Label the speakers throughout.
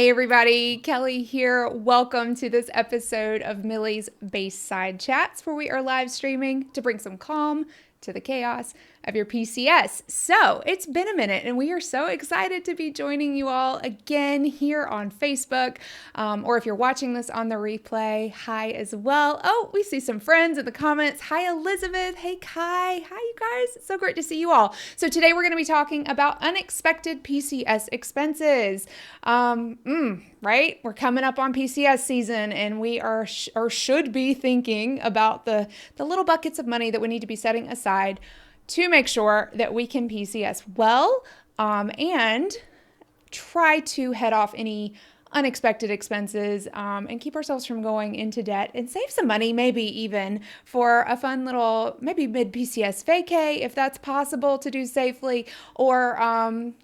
Speaker 1: Hey everybody, Kelly here. Welcome to this episode of Millie's Baseside Chats, where we are live streaming to bring some calm to the chaos of your PCS. So it's been a minute and we are so excited to be joining you all again here on Facebook. Or if you're watching this on the replay, hi as well. Oh, we see some friends in the comments. Hi, Elizabeth. Hey, Kai. Hi, you guys. It's so great to see you all. So today we're going to be talking about unexpected PCS expenses. Right? We're coming up on PCS season and we are or should be thinking about the little buckets of money that we need to be setting aside to make sure that we can PCS well and try to head off any unexpected expenses and keep ourselves from going into debt and save some money, maybe even for a fun little, maybe mid-PCS vacay, if that's possible to do safely, or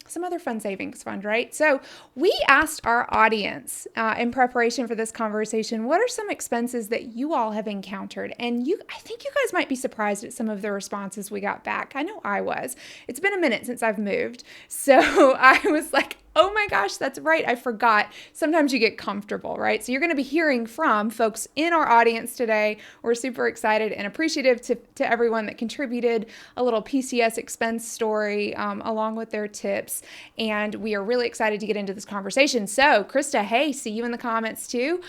Speaker 1: some other fun savings fund, right? So we asked our audience in preparation for this conversation, what are some expenses that you all have encountered? And I think you guys might be surprised at some of the responses we got back. I know I was. It's been a minute since I've moved. So I was like, oh my gosh, that's right. I forgot. Sometimes you get comfortable, right? So you're going to be hearing from folks in our audience today. We're super excited and appreciative to everyone that contributed a little PCS expense story along with their tips. And we are really excited to get into this conversation. So Krista, hey, see you in the comments too.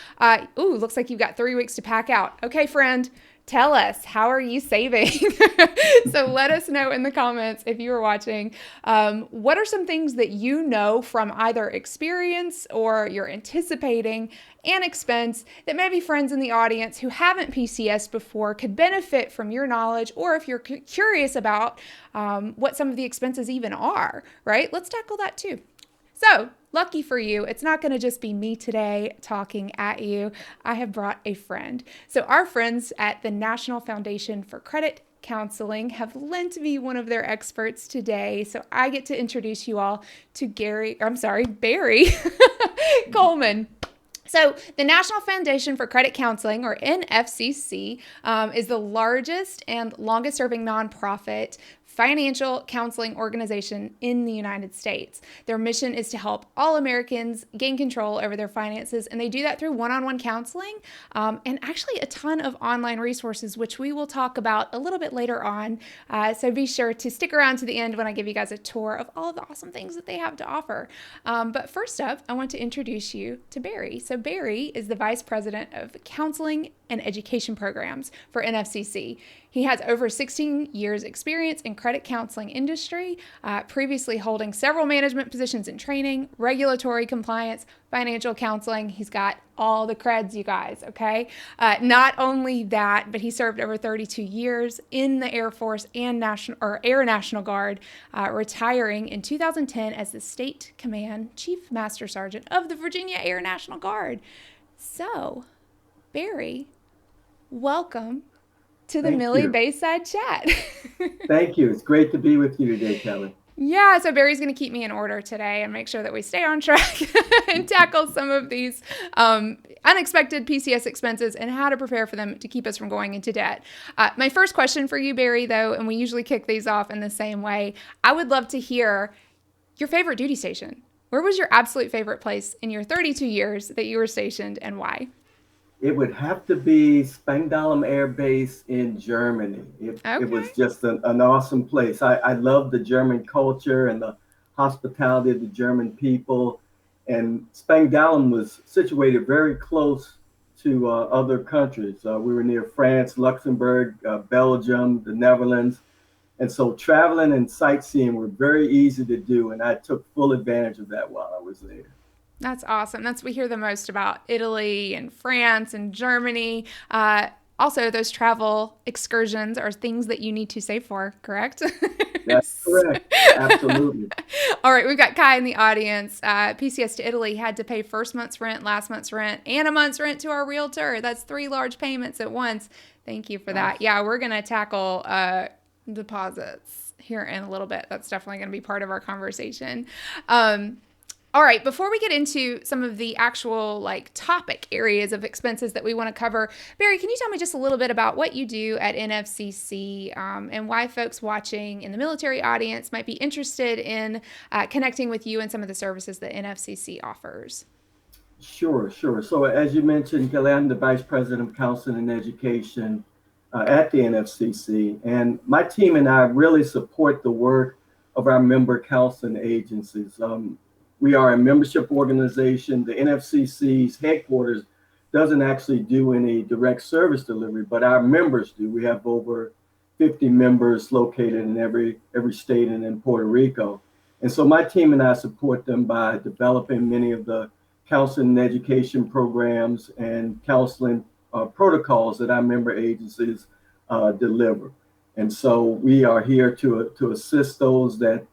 Speaker 1: Looks like you've got 3 weeks to pack out. Okay, friend. Tell us, how are you saving? So let us know in the comments if you are watching. What are some things that you know from either experience or you're anticipating an expense that maybe friends in the audience who haven't PCS before could benefit from your knowledge, or if you're curious about what some of the expenses even are, right? Let's tackle that too. So, lucky for you, it's not going to just be me today talking at you. I have brought a friend. So our friends at the National Foundation for Credit Counseling have lent me one of their experts today. So I get to introduce you all to Barry Coleman. So the National Foundation for Credit Counseling, or NFCC, is the largest and longest serving nonprofit financial counseling organization in the United States. Their mission is to help all Americans gain control over their finances, and they do that through one-on-one counseling and actually a ton of online resources, which we will talk about a little bit later on. So be sure to stick around to the end when I give you guys a tour of all of the awesome things that they have to offer. But first up, I want to introduce you to Barry. So Barry is the Vice President of Counseling and Education Programs for NFCC. He has over 16 years experience in credit counseling industry, previously holding several management positions in training, regulatory compliance, financial counseling. He's got all the creds, you guys, okay? Not only that, but he served over 32 years in the Air Force and Air National Guard, retiring in 2010 as the State Command Chief Master Sergeant of the Virginia Air National Guard. So, Barry, welcome to the MILLIE Baseside Chat.
Speaker 2: Thank you. It's great to be with you today, Kelly.
Speaker 1: Yeah, so Barry's going to keep me in order today and make sure that we stay on track and tackle some of these unexpected PCS expenses and how to prepare for them to keep us from going into debt. My first question for you, Barry, though, and we usually kick these off in the same way, I would love to hear your favorite duty station. Where was your absolute favorite place in your 32 years that you were stationed, and why?
Speaker 2: It would have to be Spangdahlem Air Base in Germany. It was just an awesome place. I love the German culture and the hospitality of the German people. And Spangdahlem was situated very close to other countries. We were near France, Luxembourg, Belgium, the Netherlands. And so traveling and sightseeing were very easy to do. And I took full advantage of that while I was there.
Speaker 1: That's awesome. We hear the most about Italy and France and Germany. Also, those travel excursions are things that you need to save for, correct?
Speaker 2: That's correct. Absolutely.
Speaker 1: All right, we've got Kai in the audience. PCS to Italy had to pay first month's rent, last month's rent, and a month's rent to our realtor. That's 3 large payments at once. Thank you for that. Yeah, we're going to tackle deposits here in a little bit. That's definitely going to be part of our conversation. All right, before we get into some of the actual topic areas of expenses that we want to cover, Barry, can you tell me just a little bit about what you do at NFCC and why folks watching in the military audience might be interested in connecting with you and some of the services that NFCC offers?
Speaker 2: Sure, sure. So as you mentioned, Kelly, I'm the Vice President of Counseling and Education at the NFCC, and my team and I really support the work of our member counseling agencies. We are a membership organization. The NFCC's headquarters doesn't actually do any direct service delivery, but our members do. We have over 50 members located in every state and in Puerto Rico. And so my team and I support them by developing many of the counseling and education programs and counseling protocols that our member agencies deliver. And so we are here to assist those that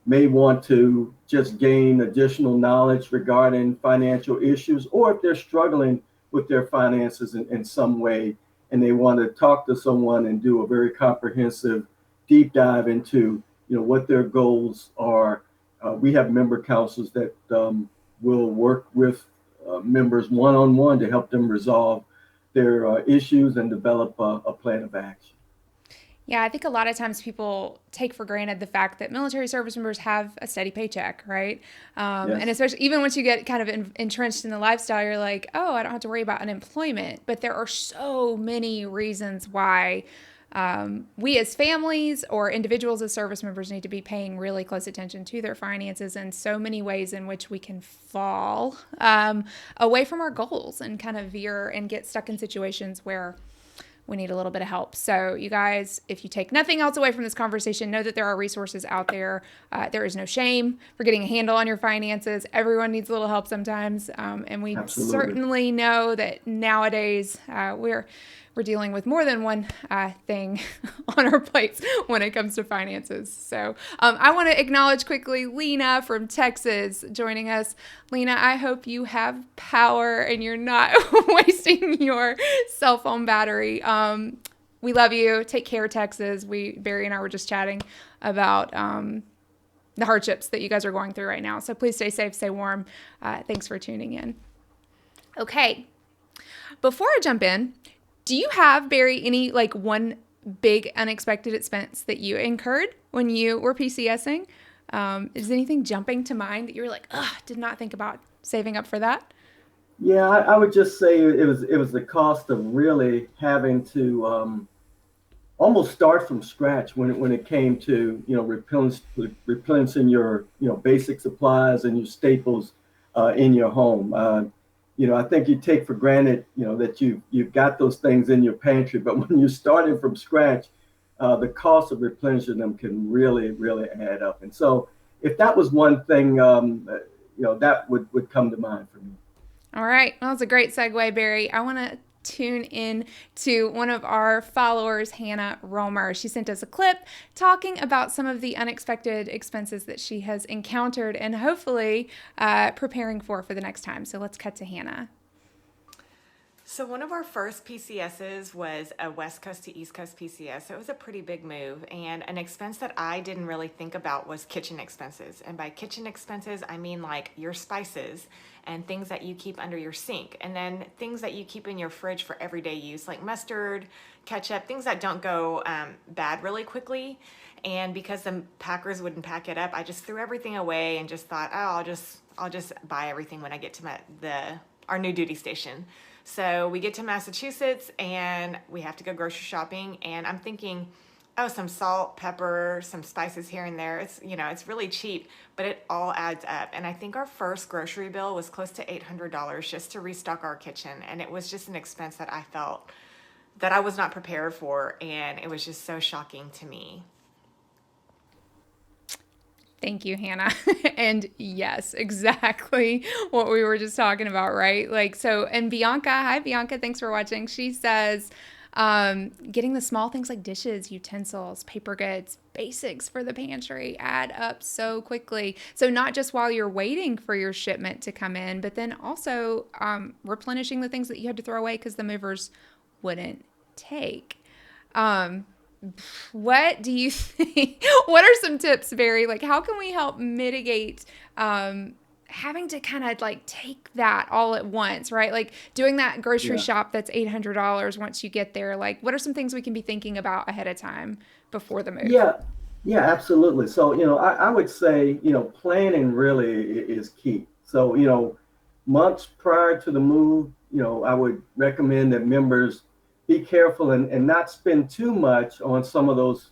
Speaker 2: may want to just gain additional knowledge regarding financial issues, or if they're struggling with their finances in some way and they want to talk to someone and do a very comprehensive deep dive into what their goals are. We have member counselors that will work with members one-on-one to help them resolve their issues and develop a plan of action.
Speaker 1: Yeah, I think a lot of times people take for granted the fact that military service members have a steady paycheck, right? And
Speaker 2: Yes.
Speaker 1: especially even once you get kind of entrenched in the lifestyle, you're like, oh, I don't have to worry about unemployment. But there are so many reasons why we as families or individuals as service members need to be paying really close attention to their finances, and so many ways in which we can fall away from our goals and kind of veer and get stuck in situations where we need a little bit of help. So you guys, if you take nothing else away from this conversation, know that there are resources out there. There is no shame for getting a handle on your finances. Everyone needs a little help sometimes. And we
Speaker 2: Absolutely.
Speaker 1: certainly know that nowadays we're dealing with more than one thing on our plates when it comes to finances. So I want to acknowledge quickly Lena from Texas joining us. Lena, I hope you have power and you're not wasting your cell phone battery. We love you. Take care, Texas. Barry and I were just chatting about the hardships that you guys are going through right now. So please stay safe, stay warm. Thanks for tuning in. Okay. Before I jump in, do you have, Barry, any one big unexpected expense that you incurred when you were PCSing? Is anything jumping to mind that you were like, ugh, did not think about saving up for that?
Speaker 2: Yeah, I would just say it was the cost of really having to almost start from scratch when it came to replenishing your basic supplies and your staples in your home. I think you take for granted that you've got those things in your pantry, but when you're starting from scratch, the cost of replenishing them can really add up. And so, if that was one thing, that would come to mind for me.
Speaker 1: All right. Well, that's a great segue, Barry. I want to tune in to one of our followers, Hannah Romer. She sent us a clip talking about some of the unexpected expenses that she has encountered and hopefully preparing for the next time. So let's cut to Hannah.
Speaker 3: So one of our first PCSs was a West Coast to East Coast PCS. So it was a pretty big move. And an expense that I didn't really think about was kitchen expenses. And by kitchen expenses, I mean like your spices and things that you keep under your sink. And then things that you keep in your fridge for everyday use, like mustard, ketchup, things that don't go bad really quickly. And because the packers wouldn't pack it up, I just threw everything away and just thought, oh, I'll just buy everything when I get to our new duty station. So we get to Massachusetts and we have to go grocery shopping, and I'm thinking, oh, some salt, pepper, some spices here and there. It's really cheap, but it all adds up. And I think our first grocery bill was close to $800 just to restock our kitchen. And it was just an expense that I felt that I was not prepared for, and it was just so shocking to me.
Speaker 1: Thank you, Hannah. And yes, exactly what we were just talking about, right? And Bianca, hi, Bianca, thanks for watching. She says, getting the small things like dishes, utensils, paper goods, basics for the pantry add up so quickly. So not just while you're waiting for your shipment to come in, but then also replenishing the things that you had to throw away because the movers wouldn't take. What do you think? What are some tips, Barry? How can we help mitigate having to kind of take that all at once, right? Doing that grocery shop that's $800 once you get there. What are some things we can be thinking about ahead of time before the move?
Speaker 2: Yeah, absolutely. So, I would say, planning really is key. So, months prior to the move, I would recommend that members be careful and not spend too much on some of those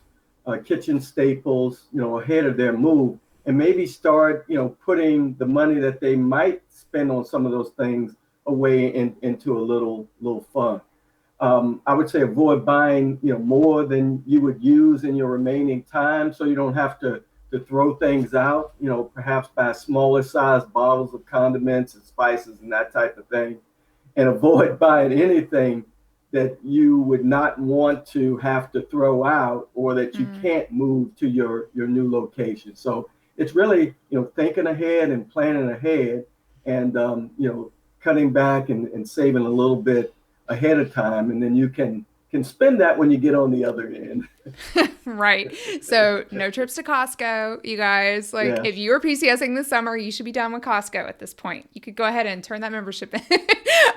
Speaker 2: kitchen staples, ahead of their move, and maybe start, putting the money that they might spend on some of those things away into a little fund. I would say avoid buying, more than you would use in your remaining time, so you don't have to throw things out. Perhaps buy smaller size bottles of condiments and spices and that type of thing, and avoid buying anything that you would not want to have to throw out or that you can't move to your new location. So it's really, thinking ahead and planning ahead, and cutting back and saving a little bit ahead of time, and then you can spend that when you get on the other end.
Speaker 1: Right. So no trips to Costco, you guys. Like,
Speaker 2: Yeah.
Speaker 1: if you are PCSing this summer, you should be done with Costco at this point. You could go ahead and turn that membership in.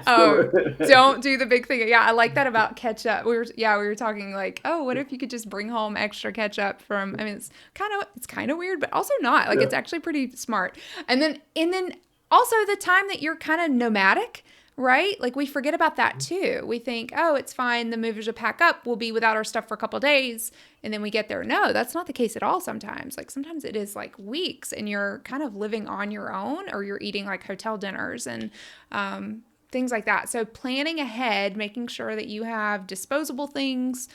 Speaker 2: Sure.
Speaker 1: Don't do the big thing. Yeah, I like that about ketchup. We were talking like, oh, what if you could just bring home extra ketchup from? I mean, it's kind of weird, but also not. Like, it's actually pretty smart. And then also the time that you're kind of nomadic. Right? Like, we forget about that too. We think, oh, it's fine. The movers will pack up. We'll be without our stuff for a couple of days. And then we get there. No, that's not the case at all sometimes. Like, sometimes it is like weeks and you're kind of living on your own, or you're eating like hotel dinners and things like that. So planning ahead, making sure that you have disposable things,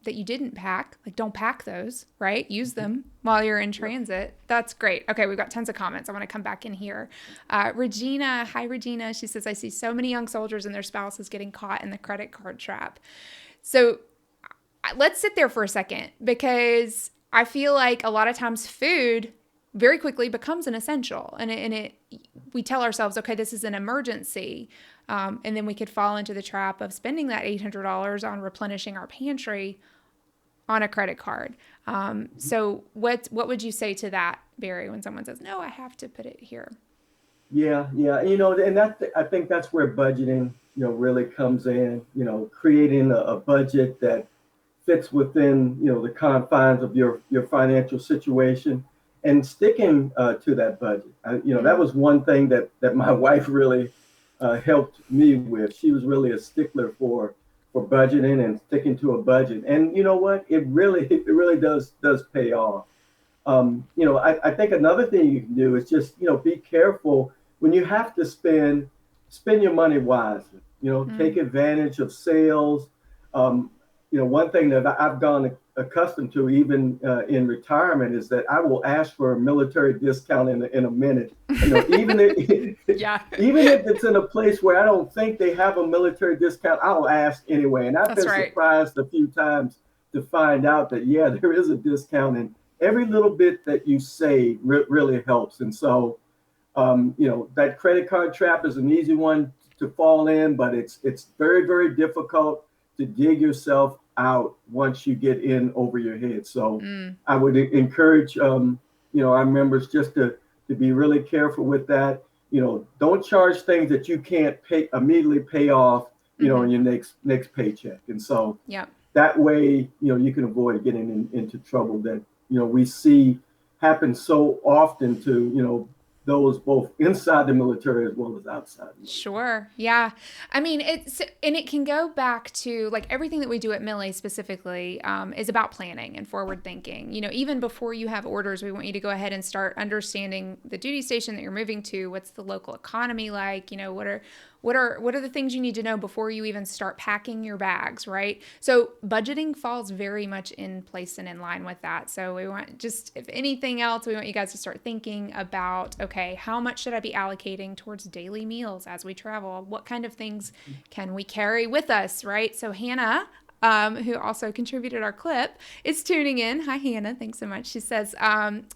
Speaker 1: that you didn't pack. Like, don't pack those, right? Use them while you're in transit. That's great. Okay, we've got tons of comments. I want to come back in here. Regina, hi Regina. She says, I see so many young soldiers and their spouses getting caught in the credit card trap. So let's sit there for a second, because I feel like a lot of times food very quickly becomes an essential, and we tell ourselves, okay, this is an emergency. And then we could fall into the trap of spending that $800 on replenishing our pantry on a credit card. So what would you say to that, Barry, when someone says, no, I have to put it here?
Speaker 2: Yeah. And I think that's where budgeting, really comes in, creating a budget that fits within, the confines of your financial situation, and sticking to that budget. That was one thing that my wife really helped me with. She was really a stickler for budgeting and sticking to a budget. And you know what? It really does pay off. I think another thing you can do is just, be careful when you have to spend your money wisely. Take advantage of sales. One thing that I've gone accustomed to, even in retirement, is that I will ask for a military discount in a minute. Even if even if it's in a place where I don't think they have a military discount, I'll ask anyway. And I've been surprised a few times to find out that there is a discount, and every little bit that you save really helps. And so, that credit card trap is an easy one to fall in, but it's very, very difficult to dig yourself out once you get in over your head. So I would encourage, our members just to be really careful with that. Don't charge things that you can't immediately pay off, in your next paycheck. And so that way, you can avoid getting into trouble that, we see happen so often to, those both inside the military as well as outside.
Speaker 1: Sure. Yeah. I mean, it can go back to like everything that we do at MILLIE specifically is about planning and forward thinking. Even before you have orders, we want you to go ahead and start understanding the duty station that you're moving to. What's the local economy like? What are the things you need to know before you even start packing your bags, right? So budgeting falls very much in place and in line with that. So we want, just if anything else, we want you guys to start thinking about, okay, how much should I be allocating towards daily meals as we travel? What kind of things can we carry with us, right? So Hannah, who also contributed our clip, is tuning in. Hi, Hannah. Thanks so much. She says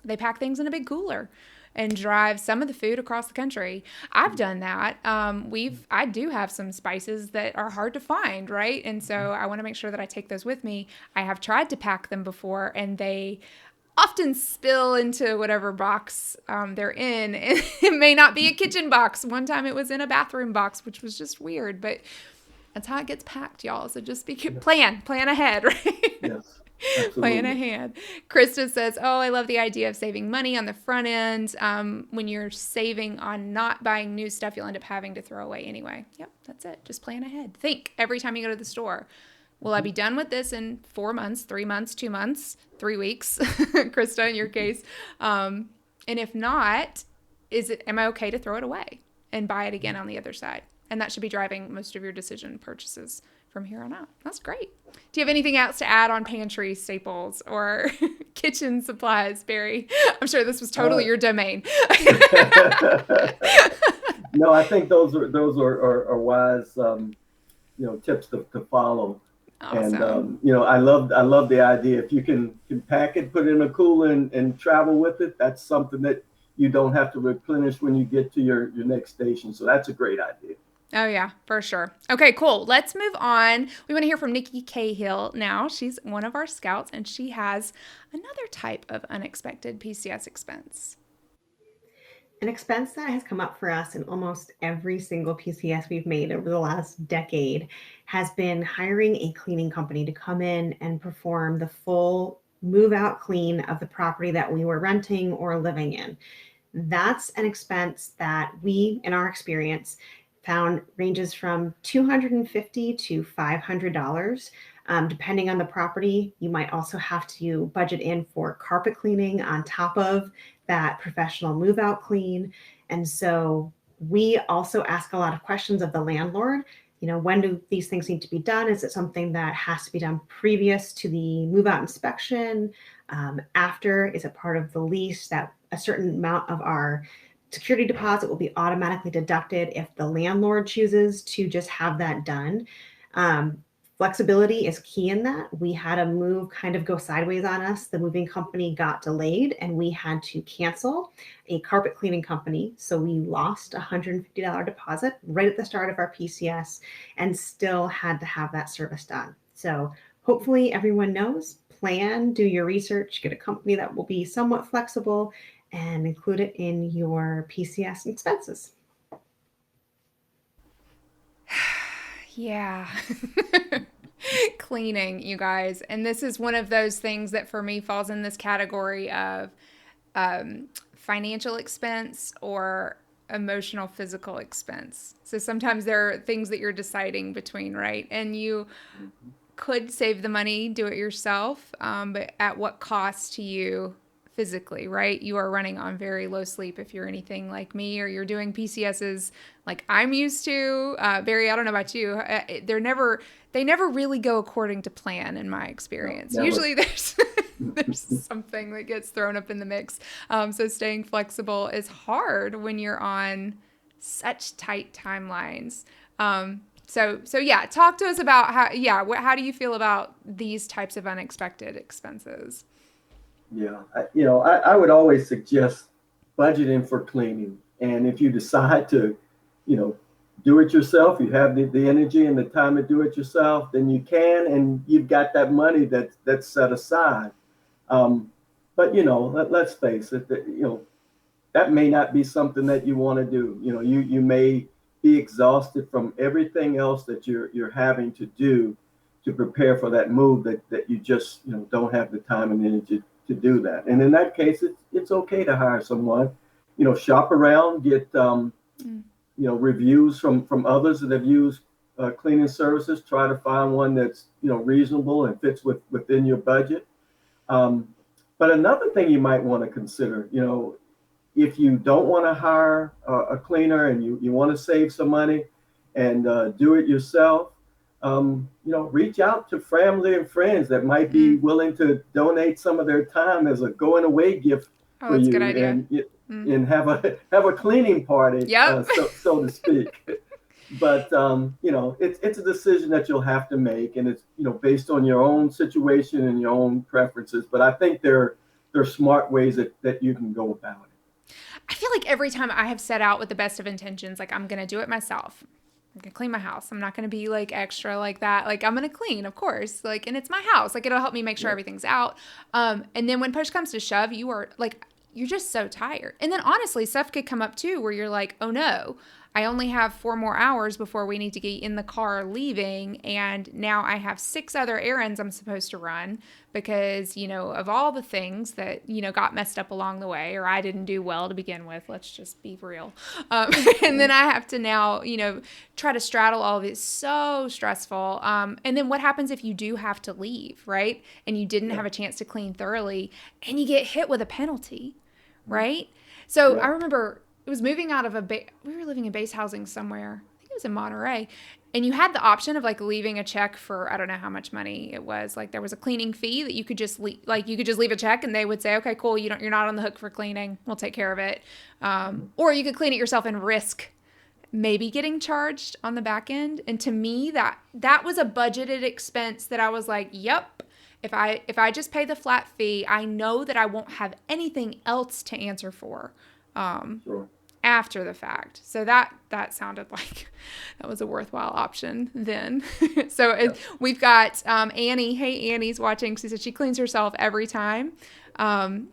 Speaker 1: they pack things in a big cooler and drive some of the food across the country. I've done that. I do have some spices that are hard to find, right? And so I want to make sure that I take those with me. I have tried to pack them before, and they often spill into whatever box they're in. It may not be a kitchen box. One time it was in a bathroom box, which was just weird. But That's how it gets packed, y'all. So just plan ahead, right?
Speaker 2: Yes, absolutely.
Speaker 1: Plan ahead. Krista says, oh, I love the idea of saving money on the front end. When you're saving on not buying new stuff, you'll end up having to throw away anyway. Yep, that's it. Just plan ahead. Think every time you go to the store. Will I be done with this in 4 months, 3 months, 2 months, 3 weeks? Krista, in your case. And if not, am I okay to throw it away and buy it again on the other side? And that should be driving most of your decision purchases from here on out. That's great. Do you have anything else to add on pantry staples or kitchen supplies, Barry? I'm sure this was totally your domain.
Speaker 2: No, I think those are wise, tips to follow.
Speaker 1: Awesome.
Speaker 2: And I love the idea. If you can pack it, put it in a cooler, and travel with it, that's something that you don't have to replenish when you get to your next station. So that's a great idea.
Speaker 1: Oh, yeah, for sure. Okay, cool. Let's move on. We want to hear from Nikki Cahill now. She's one of our scouts, and she has another type of unexpected PCS expense.
Speaker 4: An expense that has come up for us in almost every single PCS we've made over the last decade has been hiring a cleaning company to come in and perform the full move-out clean of the property that we were renting or living in. That's an expense that we, in our experience, found ranges from $250 to $500. Depending on the property, you might also have to budget in for carpet cleaning on top of that professional move out clean. And so we also ask a lot of questions of the landlord. When do these things need to be done? Is it something that has to be done previous to the move out inspection? After? Is it part of the lease that a certain amount of our security deposit will be automatically deducted if the landlord chooses to just have that done? Flexibility is key in that. We had a move kind of go sideways on us. The moving company got delayed and we had to cancel a carpet cleaning company. So we lost a $150 deposit right at the start of our PCS and still had to have that service done. So hopefully everyone knows, plan, do your research, get a company that will be somewhat flexible and include it in your PCS expenses.
Speaker 1: Yeah. Cleaning, you guys. And this is one of those things that for me falls in this category of financial expense or emotional, physical expense. So sometimes there are things that you're deciding between, right? And you could save the money, do it yourself, but at what cost to you physically, right? You are running on very low sleep if you're anything like me, or you're doing PCSs like I'm used to. Barry, I don't know about you. They never really go according to plan in my experience.
Speaker 2: No,
Speaker 1: usually there's something that gets thrown up in the mix. So staying flexible is hard when you're on such tight timelines. So yeah, talk to us about how do you feel about these types of unexpected expenses?
Speaker 2: Yeah, I would always suggest budgeting for cleaning. And if you decide to, do it yourself, you have the energy and the time to do it yourself, then you can, and you've got that money that's set aside. But, let's face it, that may not be something that you want to do. You may be exhausted from everything else that you're having to do to prepare for that move that you just, don't have the time and energy to do that. And in that case, it's okay to hire someone, shop around, get, reviews from others that have used cleaning services, try to find one that's, reasonable and fits within your budget. But another thing you might want to consider, if you don't want to hire a cleaner and you want to save some money and do it yourself, reach out to family and friends that might be willing to donate some of their time as a going away gift for you,
Speaker 1: good idea.
Speaker 2: and have a cleaning party, so to speak. But it's a decision that you'll have to make, and it's based on your own situation and your own preferences. But I think there are smart ways that you can go about it.
Speaker 1: I feel like every time I have set out with the best of intentions, like I'm gonna do it myself. I'm going to clean my house. I'm not going to be like extra like that. Like I'm going to clean, of course, like, and it's my house. Like it'll help me make sure everything's out. And then when push comes to shove, you're just so tired. And then honestly, stuff could come up too, where you're like, oh no, I only have 4 more hours before we need to get in the car leaving. And now I have 6 other errands I'm supposed to run because, of all the things that, got messed up along the way, or I didn't do well to begin with. Let's just be real. And then I have to now, try to straddle all of it. So stressful. And then what happens if you do have to leave, right? And you didn't have a chance to clean thoroughly and you get hit with a penalty, right? So I remember it was moving out of we were living in base housing somewhere. I think it was in Monterey. And you had the option of leaving a check for, I don't know how much money it was. There was a cleaning fee that you could just leave, you could just leave a check and they would say, okay, cool. You're not on the hook for cleaning. We'll take care of it. Or you could clean it yourself and risk maybe getting charged on the back end. And to me, that was a budgeted expense that I was like, yep. If I just pay the flat fee, I know that I won't have anything else to answer for after the fact. So that sounded like that was a worthwhile option then. So we've got Annie. Hey, Annie's watching. She said she cleans herself every time. And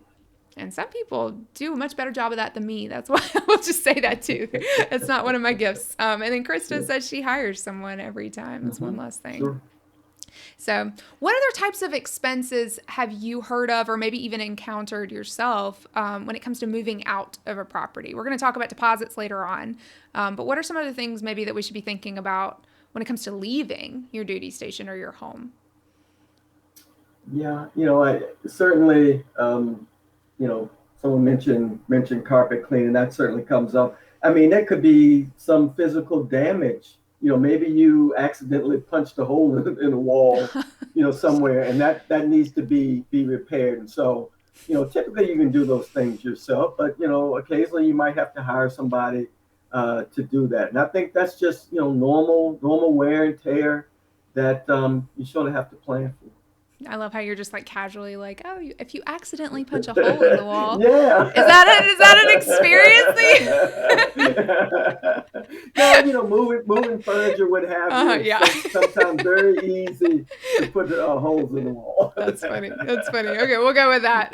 Speaker 1: some people do a much better job of that than me. That's why I will just say that too. It's not one of my gifts. And then Krista says she hires someone every time. That's one less thing.
Speaker 2: Sure.
Speaker 1: So what other types of expenses have you heard of or maybe even encountered yourself when it comes to moving out of a property? We're going to talk about deposits later on. But what are some other things maybe that we should be thinking about when it comes to leaving your duty station or your home?
Speaker 2: Yeah, I certainly, someone mentioned carpet cleaning. That certainly comes up. I mean, that could be some physical damage. Maybe you accidentally punched a hole in a wall, somewhere, and that needs to be repaired. And so, typically you can do those things yourself, but occasionally you might have to hire somebody to do that. And I think that's just normal wear and tear that you sort of have to plan for.
Speaker 1: I love how you're just casually if you accidentally punch a hole in the wall.
Speaker 2: Yeah.
Speaker 1: Is that an experience?
Speaker 2: No, moving furniture would have sometimes very easy to put holes in the wall.
Speaker 1: That's funny. Okay, we'll go with that.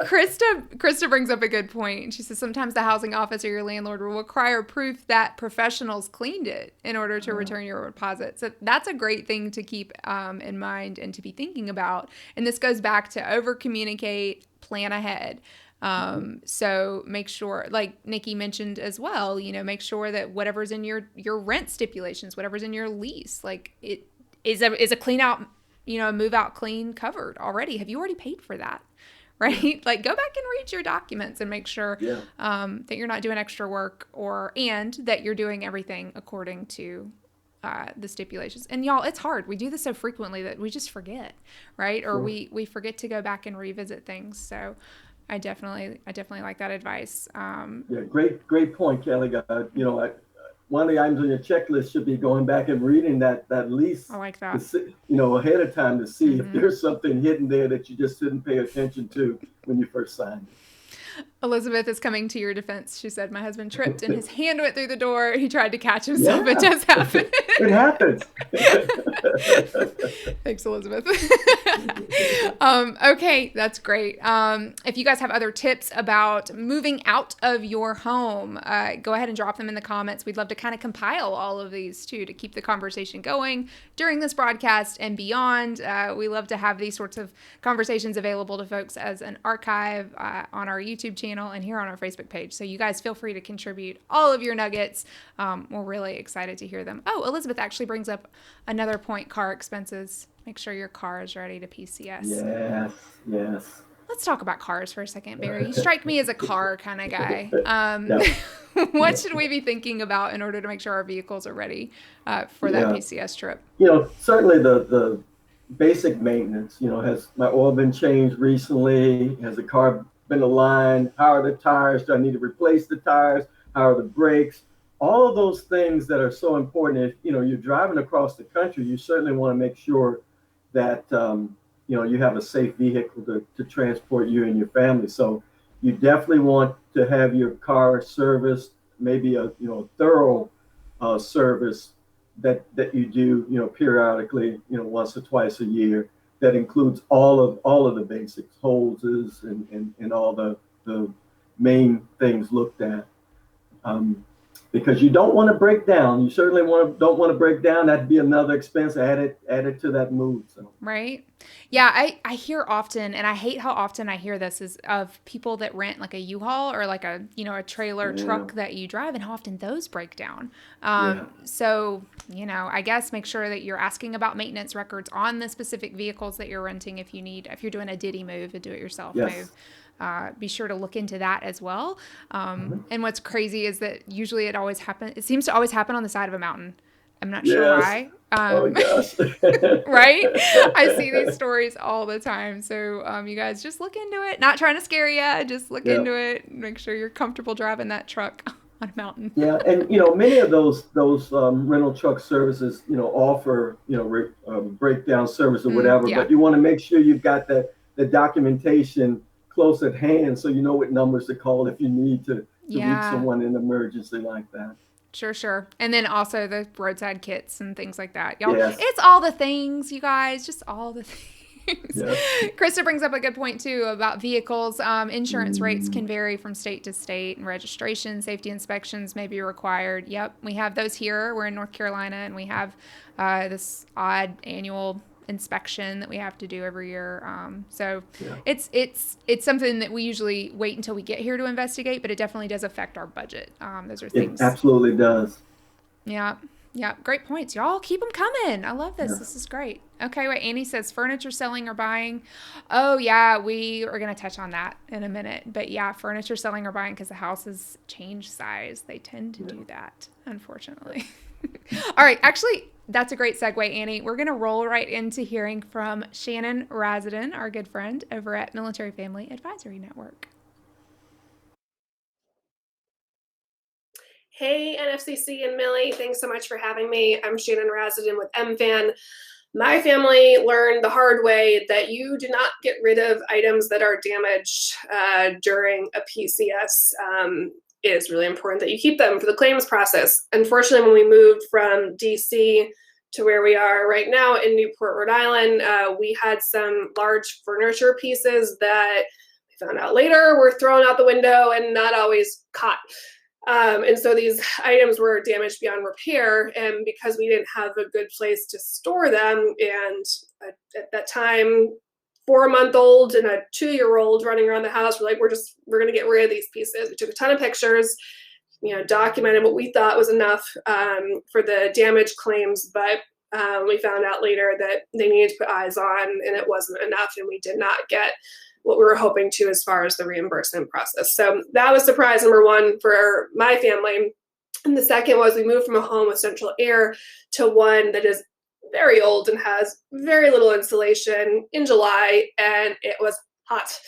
Speaker 1: Krista brings up a good point. She says sometimes the housing office or your landlord will require proof that professionals cleaned it in order to return your deposit. So that's a great thing to keep in mind and to be thinking about. And this goes back to over communicate, plan ahead. So make sure, like Nikki mentioned as well, make sure that whatever's in your rent stipulations, whatever's in your lease, it is a clean out, a move out clean covered already. Have you already paid for that? Right? Go back and read your documents and make sure that you're not doing extra work and that you're doing everything according to the stipulations. And y'all, it's hard. We do this so frequently that we just forget, right? Or we forget to go back and revisit things. So I definitely like that advice.
Speaker 2: Great point, Kelly. One of the items on your checklist should be going back and reading that lease.
Speaker 1: I like that.
Speaker 2: Ahead of time to see if there's something hidden there that you just didn't pay attention to when you first signed it.
Speaker 1: Elizabeth is coming to your defense. She said, my husband tripped and his hand went through the door. He tried to catch himself. It does happen.
Speaker 2: It happens.
Speaker 1: Thanks, Elizabeth. Okay, that's great. If you guys have other tips about moving out of your home, go ahead and drop them in the comments. We'd love to kind of compile all of these too, to keep the conversation going during this broadcast and beyond. We love to have these sorts of conversations available to folks as an archive on our YouTube channel and here on our Facebook page. So you guys feel free to contribute all of your nuggets. We're really excited to hear them. Oh, Elizabeth actually brings up another point, car expenses. Make sure your car is ready to PCS.
Speaker 2: Yes.
Speaker 1: Let's talk about cars for a second, Barry. You strike me as a car kind of guy. What should we be thinking about in order to make sure our vehicles are ready for that PCS trip?
Speaker 2: Certainly the basic maintenance, has my oil been changed recently? Has the car been aligned? How are the tires? Do I need to replace the tires? How are the brakes? All of those things that are so important. If you're driving across the country, you certainly want to make sure that you have a safe vehicle to transport you and your family. So you definitely want to have your car serviced, maybe a thorough service that you do periodically, once or twice a year. That includes all of the basics, hoses and all the main things looked at. because you don't want to break down. You certainly don't want to break down. That'd be another expense added to that move. So.
Speaker 1: Right. Yeah, I hear often, and I hate how often I hear this, is of people that rent like a U-Haul or like a, a trailer truck that you drive, and how often those break down. So, I guess make sure that you're asking about maintenance records on the specific vehicles that you're renting if you're doing a Diddy move, a do-it-yourself move. Be sure to look into that as well. And what's crazy is that usually it seems to always happen on the side of a mountain. I'm not sure why.
Speaker 2: Oh gosh.
Speaker 1: Right? I see these stories all the time. So you guys just look into it. Not trying to scare you. Just look into it. Make sure you're comfortable driving that truck on a mountain.
Speaker 2: Yeah, and many of those rental truck services offer breakdown service or whatever. But you want to make sure you've got the documentation close at hand, so you know what numbers to call if you need to reach someone in an emergency like that.
Speaker 1: Sure. And then also the roadside kits and things like that. Y'all, it's all the things, you guys, just all the things. Krista brings up a good point too about vehicles. Insurance rates can vary from state to state, and registration, safety inspections may be required. Yep, we have those here. We're in North Carolina, and we have this odd annual inspection that we have to do every year. It's something that we usually wait until we get here to investigate, but it definitely does affect our budget. Those are things.
Speaker 2: It absolutely does.
Speaker 1: Yeah. Great points. Y'all keep them coming. I love this. This is great. Okay. Wait, Annie says furniture selling or buying. Oh yeah. We are going to touch on that in a minute, but yeah, furniture selling or buying, because the houses change size. They tend to do that, unfortunately. All right. Actually, that's a great segue, Annie. We're going to roll right into hearing from Shannon Razadin, our good friend over at Military Family Advisory Network.
Speaker 5: Hey, Nfcc and Millie. Thanks so much for having me. I'm Shannon Razadin with MFAN. My family learned the hard way that you do not get rid of items that are damaged during a PCS. It is really important that you keep them for the claims process. Unfortunately, when we moved from DC to where we are right now in Newport, Rhode Island, we had some large furniture pieces that we found out later were thrown out the window and not always caught. And so these items were damaged beyond repair, and because we didn't have a good place to store them, and at that time, 4-month-old and a 2-year-old running around the house, we're going to get rid of these pieces. We took a ton of pictures, documented what we thought was enough for the damage claims, but we found out later that they needed to put eyes on, and it wasn't enough, and we did not get what we were hoping to as far as the reimbursement process. So that was surprise number one for my family. And the second was we moved from a home with central air to one that is very old and has very little insulation in July, and it was hot.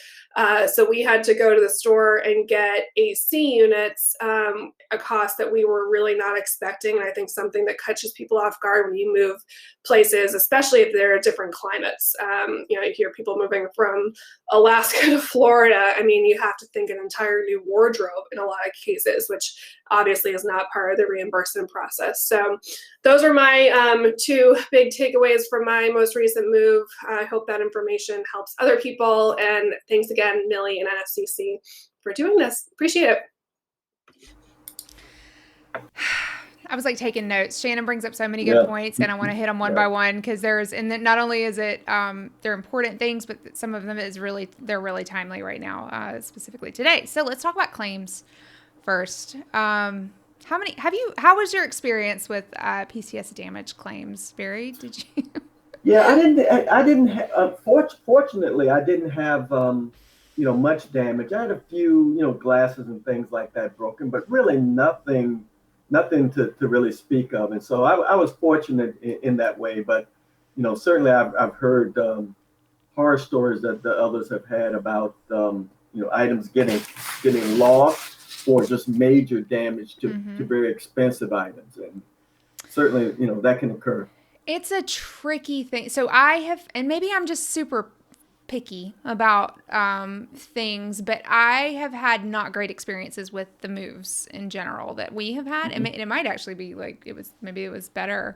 Speaker 5: So we had to go to the store and get AC units, a cost that we were really not expecting. And I think something that catches people off guard when you move places, especially if they're different climates. You hear people moving from Alaska to Florida. I mean, you have to think an entire new wardrobe in a lot of cases, which obviously is not part of the reimbursement process. So those are my 2 big takeaways from my most recent move. I hope that information helps other people. And thanks again, Millie and Nfcc, for doing this. Appreciate it.
Speaker 1: I was taking notes. Shannon brings up so many good points, and I want to hit them one by one, because not only is it they're important things, but some of them they're really timely right now, specifically today. So let's talk about claims first. How was your experience with PCS damage claims, Barry? Did you?
Speaker 2: Yeah, I didn't. Fortunately, I didn't have much damage. I had a few glasses and things like that broken, but really nothing to really speak of. And so I was fortunate in that way. But certainly I've heard horror stories that the others have had about items getting lost, or just major damage to very expensive items, and certainly that can occur.
Speaker 1: It's a tricky thing. So I have, and maybe I'm just super picky about things, but I have had not great experiences with the moves in general that we have had. And it might actually be maybe it was better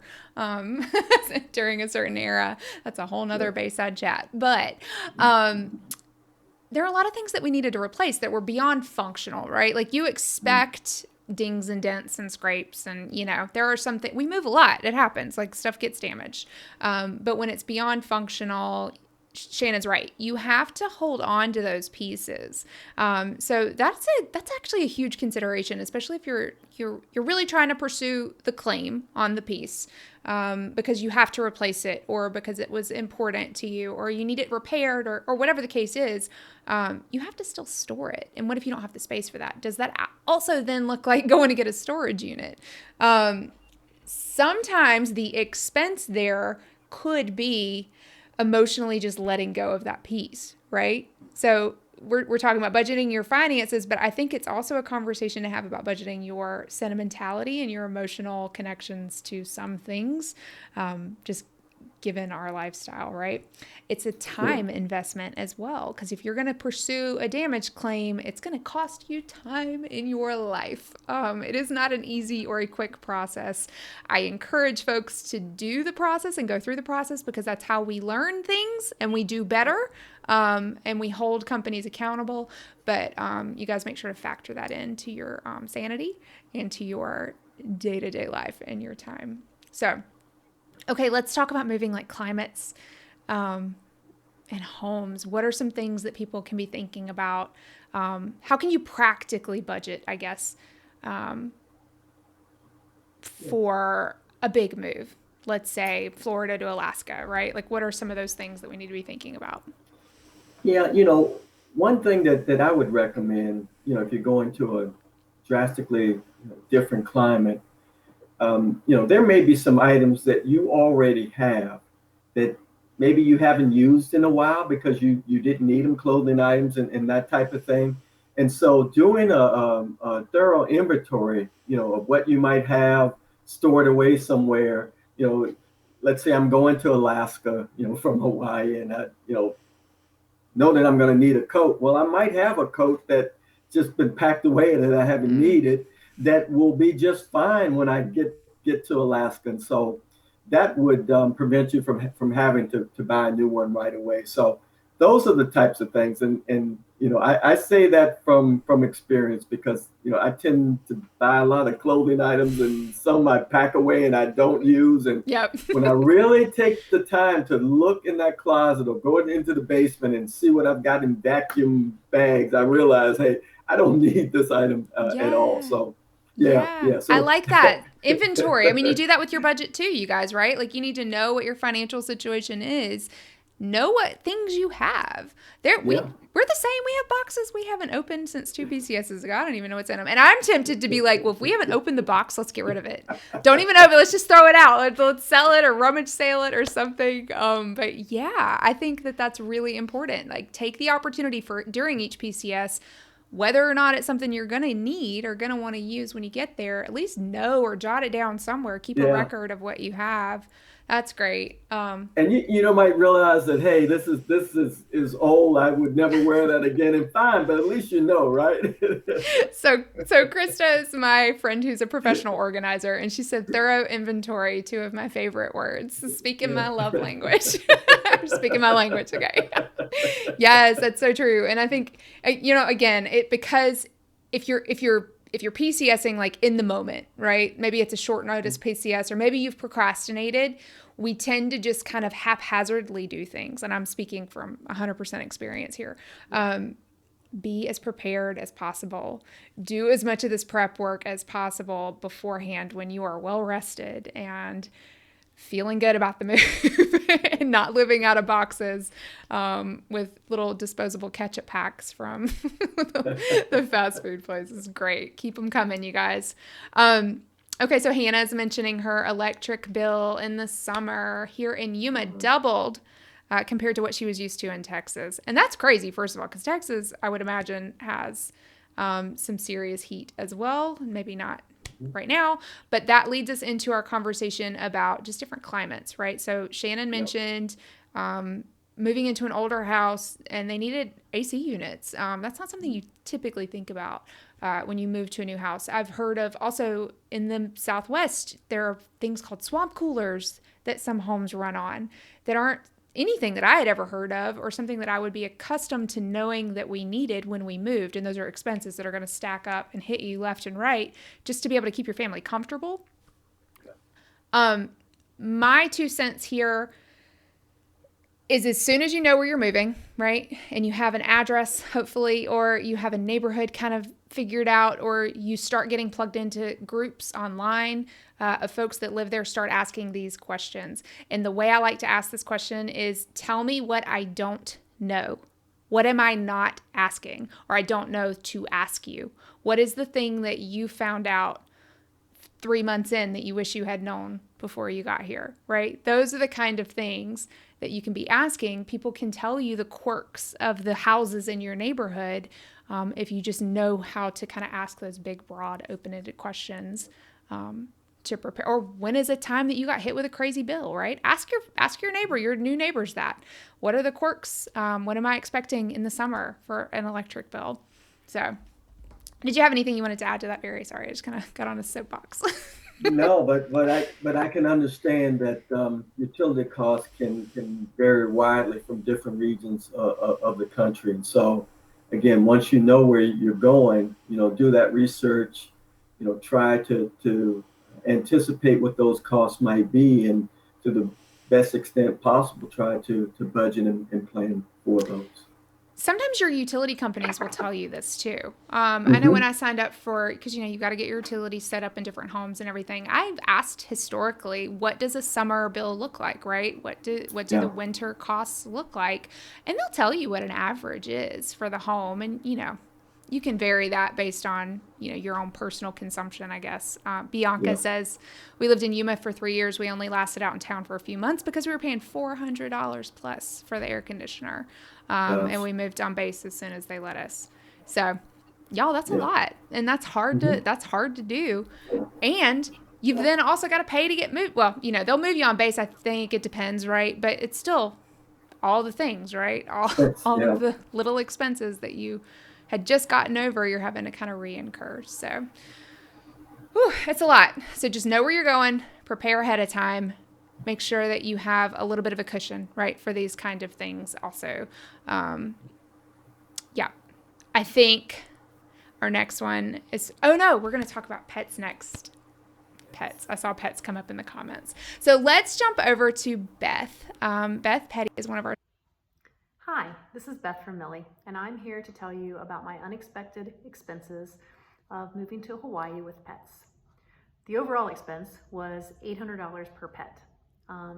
Speaker 1: during a certain era. That's a whole nother Bayside chat. But there are a lot of things that we needed to replace that were beyond functional, right? You expect dings and dents and scrapes. And, there are we move a lot. It happens. Like, stuff gets damaged. But when it's beyond functional, Shannon's right. You have to hold on to those pieces. So that's actually a huge consideration, especially if you're really trying to pursue the claim on the piece, because you have to replace it, or because it was important to you, or you need it repaired, or whatever the case is. You have to still store it. And what if you don't have the space for that? Does that also then look like going to get a storage unit? Sometimes the expense there could be emotionally just letting go of that piece, right? So we're talking about budgeting your finances, but I think it's also a conversation to have about budgeting your sentimentality and your emotional connections to some things, just given our lifestyle, right? It's a time investment as well, because if you're going to pursue a damage claim, it's going to cost you time in your life. It is not an easy or a quick process. I encourage folks to do the process and go through the process, because that's how we learn things and we do better, and we hold companies accountable. But you guys make sure to factor that into your sanity and to your day-to-day life and your time. So, okay, let's talk about moving, like climates and homes. What are some things that people can be thinking about? How can you practically budget, I guess, for a big move? Let's say Florida to Alaska, right? Like, what are some of those things that we need to be thinking about?
Speaker 2: Yeah, one thing that I would recommend, if you're going to a drastically different climate, there may be some items that you already have that maybe you haven't used in a while because you didn't need them, clothing items and that type of thing. And so doing a thorough inventory, of what you might have stored away somewhere, let's say I'm going to Alaska, from Hawaii, and I, know that I'm going to need a coat. Well, I might have a coat that just been packed away that I haven't needed, that will be just fine when I get to Alaska. And so that would prevent you from having to buy a new one right away. So those are the types of things. And I say that from experience, because, I tend to buy a lot of clothing items, and some I pack away and I don't use. And when I really take the time to look in that closet or go into the basement and see what I've got in vacuum bags, I realize, hey, I don't need this item at all. So yeah. So
Speaker 1: I like that. Inventory. I mean, you do that with your budget too, you guys, right? Like, you need to know what your financial situation is. Know what things you have. We're the same. We have boxes we haven't opened since 2 PCSs ago. I don't even know what's in them. And I'm tempted to be like, well, if we haven't opened the box, let's get rid of it. Don't even open it. Let's just throw it out. Let's sell it or rummage sale it or something. But yeah, I think that's really important. Like, take the opportunity during each PCS, whether or not it's something you're going to need or going to want to use when you get there, at least know or jot it down somewhere. Keep a record of what you have. That's great. And
Speaker 2: you might realize that, hey, this is old. I would never wear that again. And fine, but at least right?
Speaker 1: So Krista is my friend who's a professional organizer, and she said thorough inventory, 2 of my favorite words. Speaking my love language. I'm speaking my language, okay. Yes, that's so true. And I think again, because if you're PCSing like in the moment, right? Maybe it's a short notice PCS, or maybe you've procrastinated. We tend to just kind of haphazardly do things. And I'm speaking from 100% experience here. Be as prepared as possible. Do as much of this prep work as possible beforehand when you are well rested and feeling good about the move and not living out of boxes with little disposable ketchup packs from the fast food places. Great. Keep them coming, you guys. Okay, so Hannah's mentioning her electric bill in the summer here in Yuma doubled compared to what she was used to in Texas. And that's crazy, first of all, because Texas, I would imagine, has some serious heat as well. Maybe not right now, but that leads us into our conversation about just different climates, right? So Shannon mentioned moving into an older house and they needed AC units. That's not something you typically think about when you move to a new house. I've heard of also in the Southwest, there are things called swamp coolers that some homes run on that aren't anything that I had ever heard of or something that I would be accustomed to knowing that we needed when we moved. And those are expenses that are going to stack up and hit you left and right just to be able to keep your family comfortable. My 2 cents here is as soon as you know where you're moving, right? And you have an address, hopefully, or you have a neighborhood kind of figured out, or you start getting plugged into groups online of folks that live there, start asking these questions. And the way I like to ask this question is, tell me what I don't know. What am I not asking, or I don't know to ask you? What is the thing that you found out 3 months in that you wish you had known before you got here, right? Those are the kind of things that you can be asking. People can tell you the quirks of the houses in your neighborhood if you just know how to kind of ask those big, broad, open-ended questions to prepare. Or when is a time that you got hit with a crazy bill, right? Ask your neighbor, your new neighbors that. What are the quirks? What am I expecting in the summer for an electric bill? So did you have anything you wanted to add to that, Barry? Sorry, I just kind of got on a soapbox.
Speaker 2: No, but I can understand that utility costs can vary widely from different regions of the country. And so, again, once you know where you're going, do that research. Try to anticipate what those costs might be, and to the best extent possible, try to budget and plan for those.
Speaker 1: Sometimes your utility companies will tell you this too. I know when I signed up because you got to get your utilities set up in different homes and everything. I've asked historically, what does a summer bill look like, right? What do the winter costs look like? And they'll tell you what an average is for the home, and you can vary that based on your own personal consumption, I guess. Bianca says, we lived in Yuma for 3 years. We only lasted out in town for a few months because we were paying $400 plus for the air conditioner. And we moved on base as soon as they let us. So, y'all, that's a lot. And that's hard to do. And you've then also got to pay to get moved. Well, they'll move you on base. I think it depends, right? But it's still all the things, right? All of the little expenses that you had just gotten over, you're having to kind of re-incur. So, it's a lot. So just know where you're going, prepare ahead of time, make sure that you have a little bit of a cushion, right, for these kind of things also. I think our next one is, we're going to talk about pets next. Pets. I saw pets come up in the comments. So let's jump over to Beth. Beth Petty is one of our.
Speaker 6: Hi, this is Beth from MILLIE, and I'm here to tell you about my unexpected expenses of moving to Hawaii with pets. The overall expense was $800 per pet.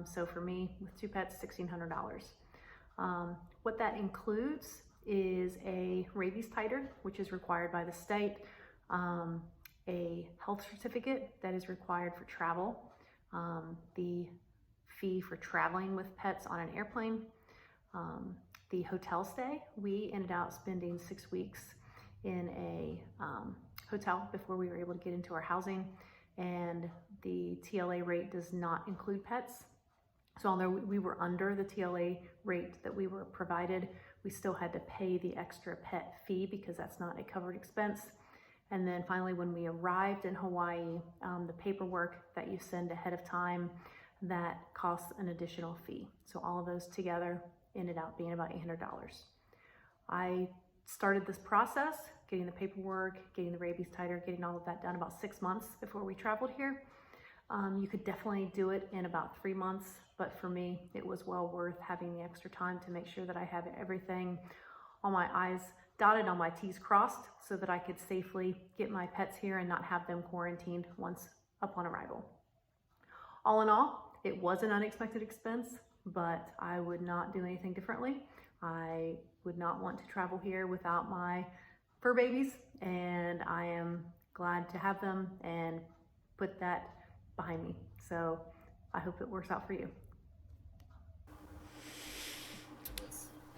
Speaker 6: So for me, with 2 pets, $1,600. What that includes is a rabies titer, which is required by the state, a health certificate that is required for travel, the fee for traveling with pets on an airplane, the hotel stay. We ended up spending 6 weeks in a hotel before we were able to get into our housing, and the TLA rate does not include pets. So although we were under the TLA rate that we were provided, we still had to pay the extra pet fee because that's not a covered expense. And then finally, when we arrived in Hawaii, the paperwork that you send ahead of time, that costs an additional fee. So all of those together ended up being about $800. I started this process, getting the paperwork, getting the rabies titer, getting all of that done about 6 months before we traveled here. You could definitely do it in about 3 months, but for me, it was well worth having the extra time to make sure that I have everything, all my I's dotted, all my T's crossed, so that I could safely get my pets here and not have them quarantined once upon arrival. All in all, it was an unexpected expense, but I would not do anything differently. I would not want to travel here without my fur babies, and I am glad to have them and put that behind me. So I hope it works out for you.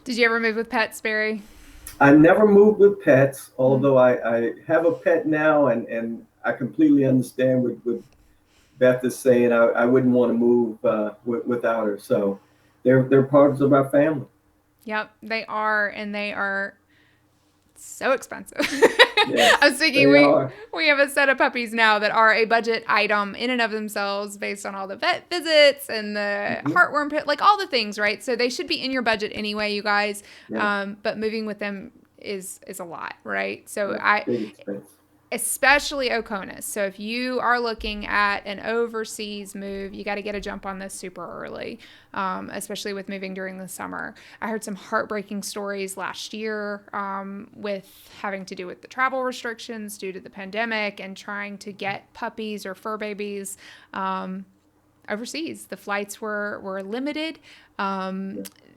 Speaker 1: Did you ever move with pets, Barry?
Speaker 2: I never moved with pets, although I have a pet now, and I completely understand what Beth is saying. I wouldn't want to move without her. So they're parts of our family.
Speaker 1: Yep, they are, and they are so expensive.
Speaker 2: Yes,
Speaker 1: I was thinking
Speaker 2: they are.
Speaker 1: we have a set of puppies now that are a budget item in and of themselves based on all the vet visits and the heartworm pit, like all the things, right? So they should be in your budget anyway, you guys.
Speaker 2: Yeah.
Speaker 1: But moving with them is a lot, right? So
Speaker 2: Yeah. Big expense.
Speaker 1: especially Oconus. So if you are looking at an overseas move, you got to get a jump on this super early, especially with moving during the summer. I heard some heartbreaking stories last year with having to do with the travel restrictions due to the pandemic and trying to get puppies or fur babies overseas. The flights were limited.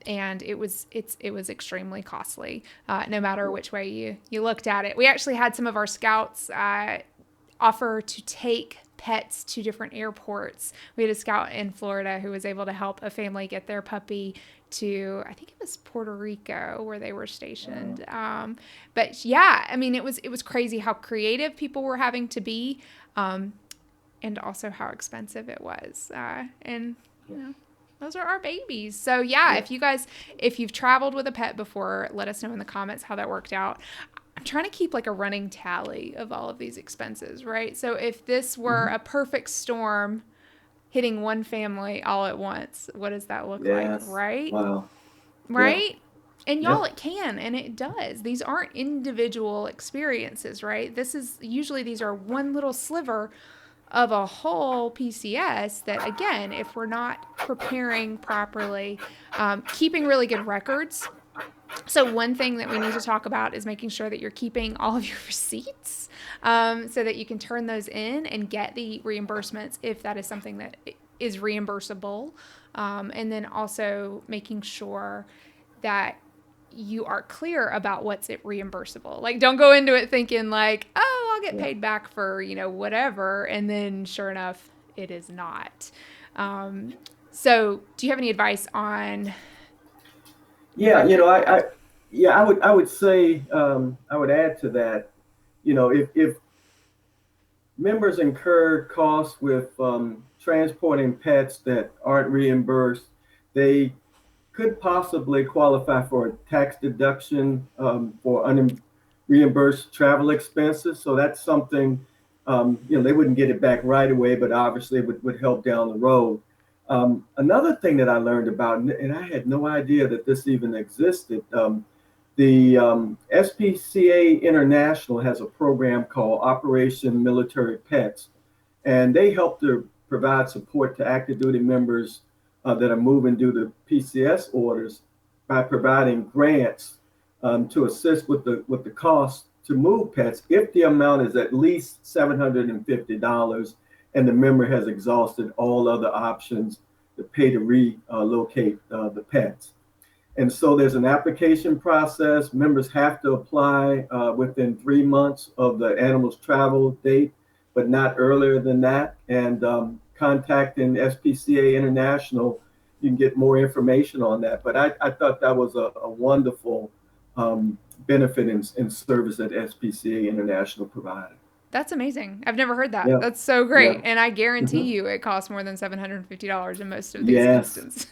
Speaker 1: And it was extremely costly, no matter which way you looked at it. We actually had some of our scouts offer to take pets to different airports. We had a scout in Florida who was able to help a family get their puppy to, I think it was Puerto Rico where they were stationed. But yeah, I mean, it was crazy how creative people were having to be, and also how expensive it was. And you know, those are our babies. So yeah, if you've traveled with a pet before, let us know in the comments how that worked out. I'm trying to keep like a running tally of all of these expenses, right? So if this were a perfect storm hitting one family all at once, what does that look like, right?
Speaker 2: Wow.
Speaker 1: Right? Yeah. And y'all, it can, and it does. These aren't individual experiences, right? These are one little sliver of a whole PCS that, again, if we're not preparing properly, keeping really good records. So one thing that we need to talk about is making sure that you're keeping all of your receipts so that you can turn those in and get the reimbursements if that is something that is reimbursable. And then also making sure that you are clear about what's reimbursable. Like, don't go into it thinking like, oh, I'll get paid back for, whatever. And then sure enough, it is not. So do you have any advice on?
Speaker 2: Yeah, I would say, I would add to that, if members incur costs with transporting pets that aren't reimbursed, they could possibly qualify for a tax deduction for reimbursed travel expenses. So that's something, they wouldn't get it back right away, but obviously it would help down the road. Another thing that I learned about, and I had no idea that this even existed, the SPCA International has a program called Operation Military Pets, and they help to provide support to active duty members that are moving due to PCS orders by providing grants to assist with the cost to move pets if the amount is at least $750 and the member has exhausted all other options to pay to relocate the pets. And so there's an application process. Members have to apply within 3 months of the animal's travel date, but not earlier than that. And contacting SPCA International, you can get more information on that. But I thought that was a wonderful benefit and service that SPCA International provided.
Speaker 1: That's amazing. I've never heard that. Yeah. That's so great. Yeah. And I guarantee you it costs more than $750 in most of these instances.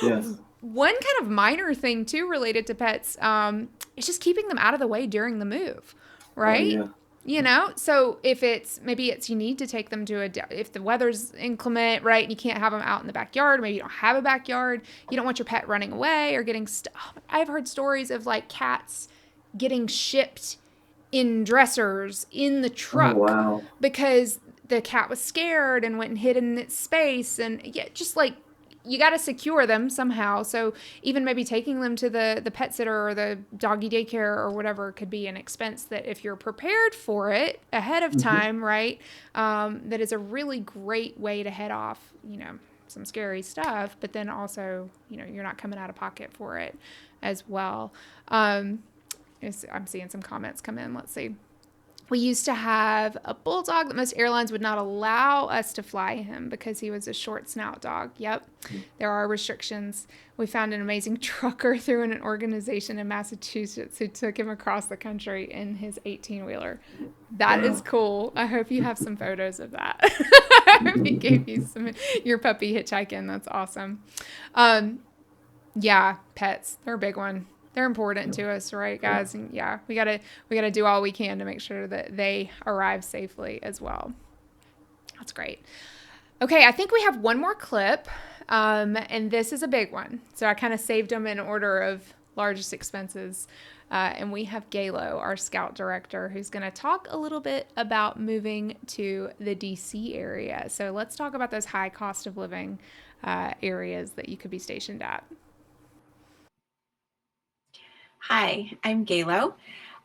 Speaker 2: Yes.
Speaker 1: One kind of minor thing too related to pets is just keeping them out of the way during the move, right? Oh, yeah. So if you need to take them if the weather's inclement, right, and you can't have them out in the backyard, maybe you don't have a backyard, you don't want your pet running away or getting I've heard stories of like cats getting shipped in dressers in the truck because the cat was scared and went and hid in its space. And just like, you got to secure them somehow. So even maybe taking them to the pet sitter or the doggy daycare or whatever could be an expense that if you're prepared for it ahead of time, right, that is a really great way to head off, some scary stuff, but then also, you're not coming out of pocket for it as well. I'm seeing some comments come in. Let's see. We used to have a bulldog that most airlines would not allow us to fly him because he was a short snout dog. Yep. There are restrictions. We found an amazing trucker through an organization in Massachusetts who took him across the country in his 18-wheeler. That is cool. I hope you have some photos of that. I hope he gave you your puppy hitchhiking. That's awesome. Yeah, pets. They're a big one. They're important to us, right, guys? And yeah, we gotta do all we can to make sure that they arrive safely as well. That's great. Okay, I think we have one more clip, and this is a big one. So I kind of saved them in order of largest expenses. And we have Galo, our scout director, who's going to talk a little bit about moving to the DC area. So let's talk about those high cost of living areas that you could be stationed at.
Speaker 7: Hi, I'm Galo.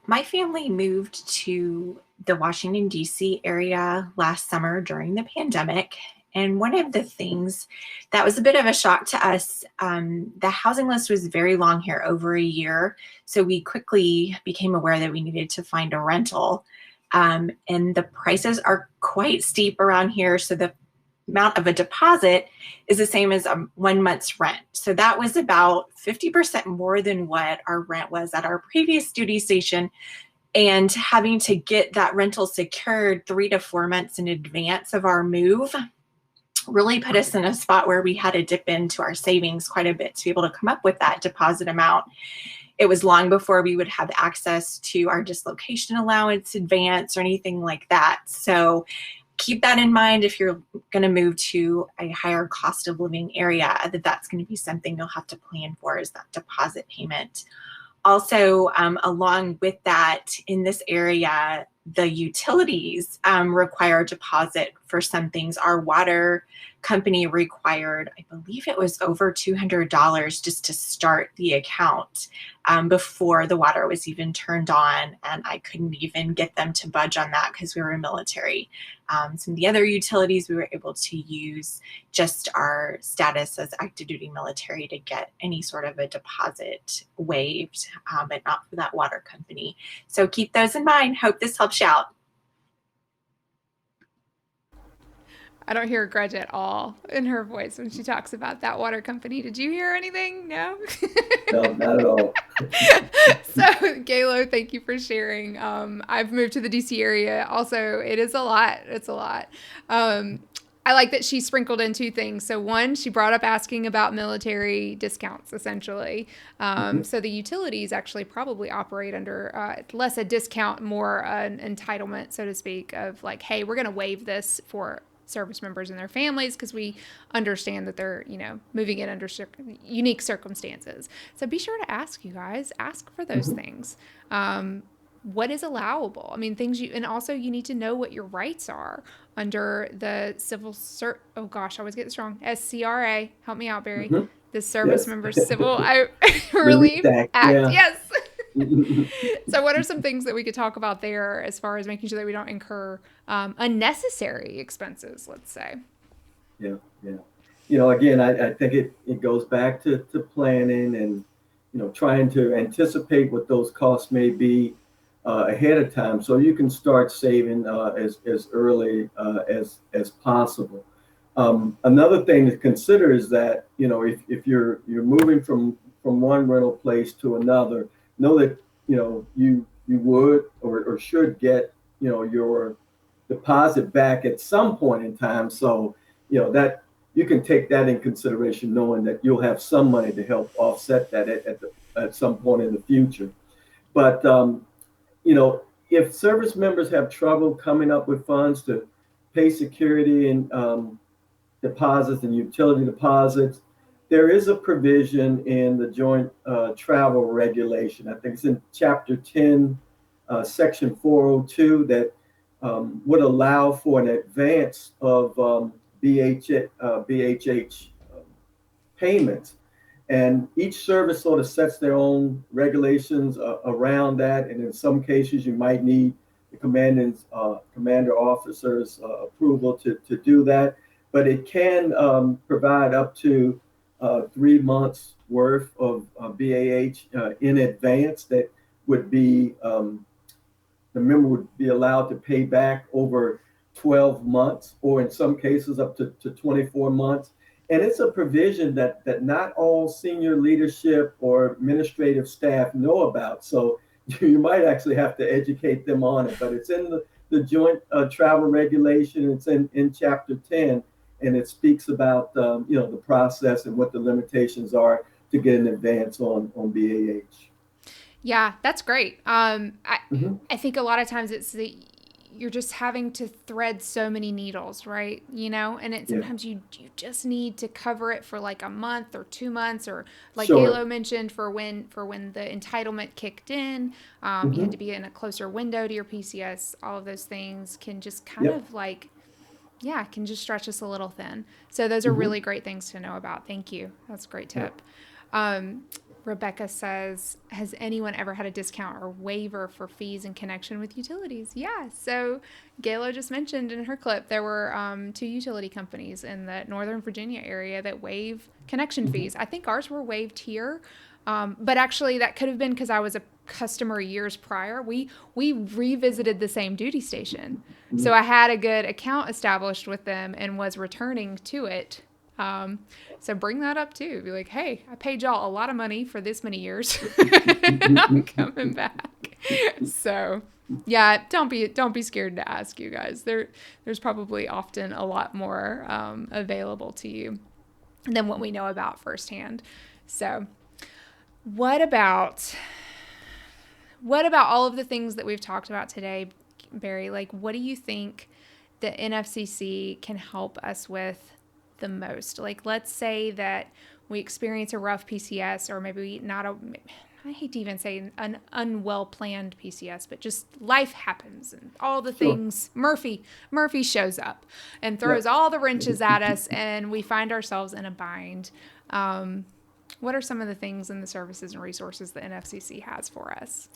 Speaker 7: My family moved to the Washington, D.C. area last summer during the pandemic. And one of the things that was a bit of a shock to us, the housing list was very long here, over a year. So we quickly became aware that we needed to find a rental. And the prices are quite steep around here. So the amount of a deposit is the same as 1 month's rent. So that was about 50% more than what our rent was at our previous duty station. And having to get that rental secured 3 to 4 months in advance of our move really put us in a spot where we had to dip into our savings quite a bit to be able to come up with that deposit amount. It was long before we would have access to our dislocation allowance advance or anything like that. So keep that in mind if you're going to move to a higher cost of living area, that's going to be something you'll have to plan for, is that deposit payment. Also, along with that, in this area, the utilities require a deposit for some things. Our water company required, I believe it was over $200 just to start the account before the water was even turned on. And I couldn't even get them to budge on that because we were military. Some of the other utilities, we were able to use just our status as active duty military to get any sort of a deposit waived, but not for that water company. So keep those in mind. Hope this helps you out.
Speaker 1: I don't hear a grudge at all in her voice when she talks about that water company. Did you hear anything? No?
Speaker 2: No, not at all.
Speaker 1: So, Galo, thank you for sharing. I've moved to the DC area. Also, it is a lot. It's a lot. I like that she sprinkled in 2 things. So one, she brought up asking about military discounts, essentially. So the utilities actually probably operate under less a discount, more an entitlement, so to speak, of like, hey, we're going to waive this for service members and their families because we understand that they're, moving in under unique circumstances. So be sure to ask, you guys. Ask for those things. What is allowable? I mean, and also you need to know what your rights are under the oh gosh, I always get this wrong. SCRA. Help me out, Barry. The Service Members Civil Relief Act.
Speaker 2: Yeah.
Speaker 1: Yes. So what are some things that we could talk about there as far as making sure that we don't incur unnecessary expenses, let's say?
Speaker 2: Yeah. Again, I think it goes back to planning and, trying to anticipate what those costs may be ahead of time, so you can start saving as early as possible. Another thing to consider is that, if you're moving from one rental place to another, know that you would or should get your deposit back at some point in time, so that you can take that in consideration, knowing that you'll have some money to help offset that at some point in the future. But if service members have trouble coming up with funds to pay security and deposits and utility deposits, there is a provision in the Joint Travel Regulation. I think it's in Chapter 10, Section 402, that would allow for an advance of BHH payments. And each service sort of sets their own regulations around that. And in some cases, you might need the commander officer's approval to do that. But it can provide up to 3 months worth of BAH in advance that would be, the member would be allowed to pay back over 12 months, or in some cases up to 24 months. And it's a provision that not all senior leadership or administrative staff know about. So you might actually have to educate them on it. But it's in the Joint Travel Regulation. It's in Chapter 10, and it speaks about the process and what the limitations are to get an advance on BAH.
Speaker 1: Yeah, that's great. I
Speaker 2: Mm-hmm.
Speaker 1: think a lot of times you're just having to thread so many needles, right? And
Speaker 2: Yeah,
Speaker 1: sometimes you just need to cover it for like a month or 2 months, or like
Speaker 2: sure.
Speaker 1: Galo mentioned, for when the entitlement kicked in, you had
Speaker 2: Mm-hmm.
Speaker 1: to be in a closer window to your PCS. All of those things can just kind
Speaker 2: Yep.
Speaker 1: of like, yeah, can just stretch us a little thin. So those are
Speaker 2: Mm-hmm.
Speaker 1: really great things to know about. Thank you. That's a great
Speaker 2: Yep.
Speaker 1: tip. Rebecca says, has anyone ever had a discount or waiver for fees in connection with utilities? Yeah. So Gayla just mentioned in her clip there were 2 utility companies in the Northern Virginia area that waive connection
Speaker 2: Mm-hmm.
Speaker 1: fees. I think ours were waived here, but actually that could have been because I was a customer years prior. We revisited the same duty station,
Speaker 2: Mm-hmm.
Speaker 1: so I had a good account established with them and was returning to it. Um, so bring that up too. Be like, hey, I paid y'all a lot of money for this many years. I'm coming back. So yeah, don't be scared to ask, you guys. There's probably often a lot more available to you than what we know about firsthand. So what about all of the things that we've talked about today, Barry? Like, what do you think the NFCC can help us with the most? Like, let's say that we experience a rough PCS, or maybe not a, I hate to even say an unwell planned PCS, but just life happens and all the
Speaker 2: Sure.
Speaker 1: things. Murphy shows up and throws
Speaker 2: Yep.
Speaker 1: all the wrenches at us, and we find ourselves in a bind. What are some of the things and the services and resources the NFCC has for us?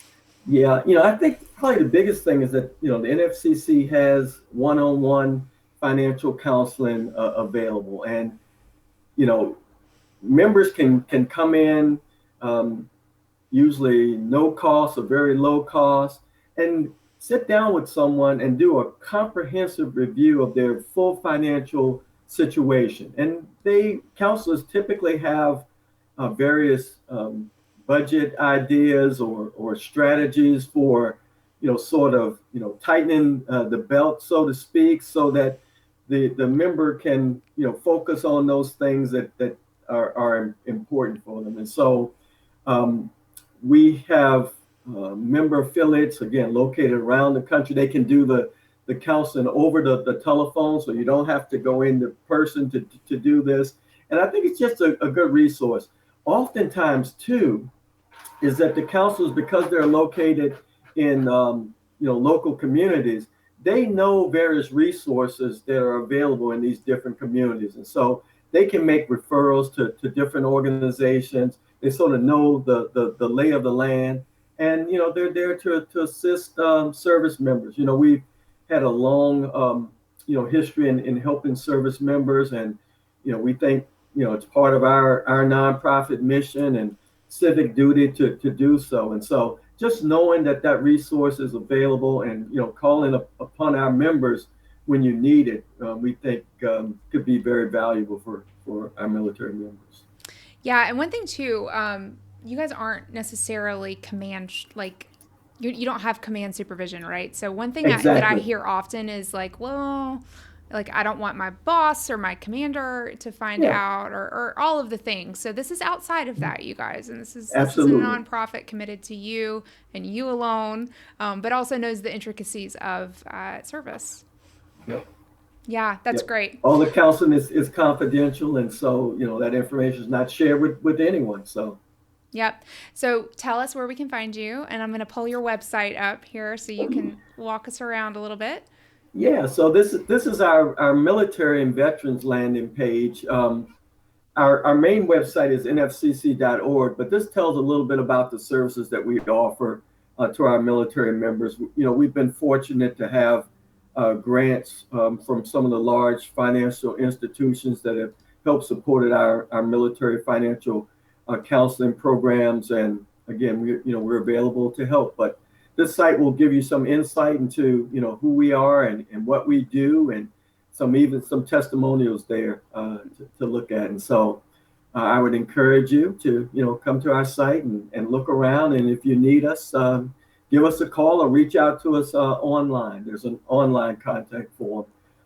Speaker 2: Yeah, I think probably the biggest thing is that, the NFCC has one-on-one financial counseling available. And, you know, members can come in, um, usually no cost or very low cost, and sit down with someone and do a comprehensive review of their full financial situation. And counselors typically have various budget ideas or strategies for, sort of, tightening the belt, so to speak, so that the member can, focus on those things that are important for them. And so um, we have member affiliates, again, located around the country. They can do the counseling over the telephone, so you don't have to go into person to do this. And I think it's just a good resource. Oftentimes, too, is that the counselors, because they're located in local communities, they know various resources that are available in these different communities, and so they can make referrals to different organizations. They sort of know the lay of the land, and they're there to assist service members. We've had a long history in helping service members, and we think it's part of our nonprofit mission and civic duty to do so. And so just knowing that resource is available, and calling upon our members when you need it, we think could be very valuable for our military members.
Speaker 1: Yeah, and one thing too, you guys aren't necessarily you don't have command supervision, right? So one thing that I
Speaker 2: Exactly.
Speaker 1: hear often is like, well, like I don't want my boss or my commander to find
Speaker 2: Yeah,
Speaker 1: out, or all of the things. So this is outside of that, you guys, and this is a
Speaker 2: absolutely.
Speaker 1: nonprofit committed to you and you alone, but also knows the intricacies of service.
Speaker 2: Yep.
Speaker 1: Yeah, that's
Speaker 2: Yep.
Speaker 1: great.
Speaker 2: All the counseling is confidential, and so that information is not shared with anyone. So
Speaker 1: Yep. So tell us where we can find you, and I'm going to pull your website up here so you can walk us around a little bit.
Speaker 2: yeah, so this is our military and veterans landing page. Our main website is nfcc.org, but this tells a little bit about the services that we offer to our military members. We've been fortunate to have grants from some of the large financial institutions that have helped supported our military financial counseling programs. And again, we're available to help. But this site will give you some insight into who we are and what we do, and even some testimonials there to look at. And so I would encourage you to come to our site and look around. And if you need us, give us a call or reach out to us online. There's an online contact form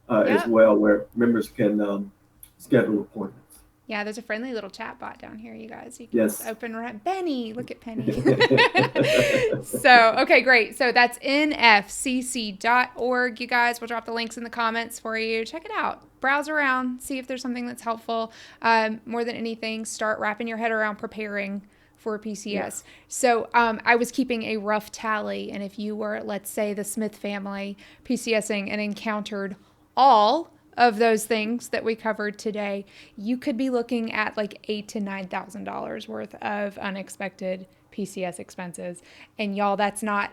Speaker 2: as
Speaker 1: Yep.
Speaker 2: well where members can schedule appointments.
Speaker 1: Yeah, there's a friendly little chat bot down here, you guys. You can
Speaker 2: Yes.
Speaker 1: just open Benny. Look at Penny. So, okay, great. So that's nfcc.org, you guys. We'll drop the links in the comments for you. Check it out. Browse around. See if there's something that's helpful. More than anything, start wrapping your head around preparing for PCS. Yes. So I was keeping a rough tally. And if you were, let's say, the Smith family PCSing and encountered all of those things that we covered today, you could be looking at like $8,000 to $9,000 worth of unexpected PCS expenses. And y'all, that's not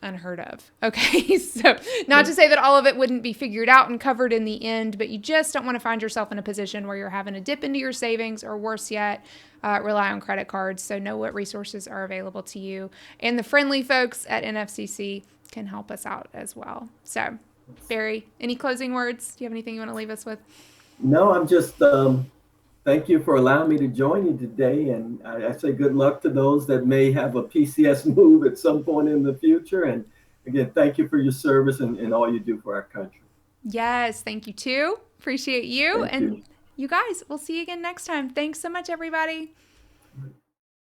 Speaker 1: unheard of. Okay. So not to say that all of it wouldn't be figured out and covered in the end, but you just don't want to find yourself in a position where you're having to dip into your savings, or worse yet, rely on credit cards. So know what resources are available to you. And the friendly folks at NFCC can help us out as well. So Barry, any closing words? Do you have anything you want to leave us with?
Speaker 2: No, I'm just, thank you for allowing me to join you today. And I say good luck to those that may have a PCS move at some point in the future. And again, thank you for your service and all you do for our country.
Speaker 1: Yes, thank you too. Appreciate you. You guys, we'll see you again next time. Thanks so much, everybody.